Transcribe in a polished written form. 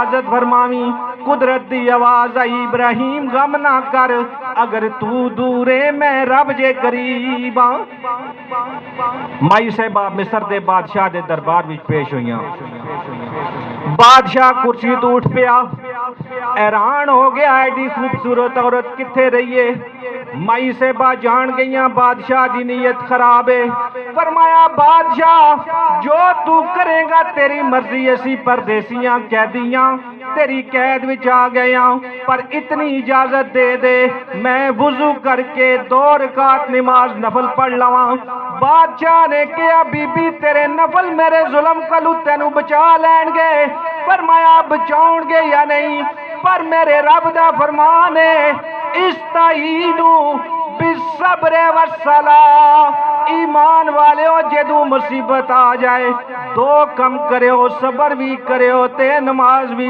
इजाजत फरमावी। कुदरत दी आवाज आई, इब्राहिम गम ना कर, अगर तू दूरे मैं रब जे करीब। माई साहिबा मिस्र दे बादशाह दे दरबार विच पेश हुईयां। बादशाह कुर्सी तो उठ पिया, हैरान हो गया, एडी खूबसूरत औरत किथे रही है। माई साहिबा जान गईयां बादशाह दी नीयत खराब है। फरमाया बादशाह जो तू करेगा तेरी मर्जी, असी परदेसियां कैदियां तेरी कैद विच आ गया, पर इतनी इजाजत दे दे मैं वुजू करके 2 रकात नमाज नफल पढ़ लवा। बादशाह ने कहा बीबी तेरे नफल मेरे जुल्म कलू तेनू बचा लैणगे। फरमाया बचाउणगे या नहीं, पर मेरे रब दा फरमान है इस्ताईनु बिस्सब्र वस्सला। ईमान वाले हो जदू मुसीबत आ जाए 2 कम करो, सबर भी करो ते नमाज भी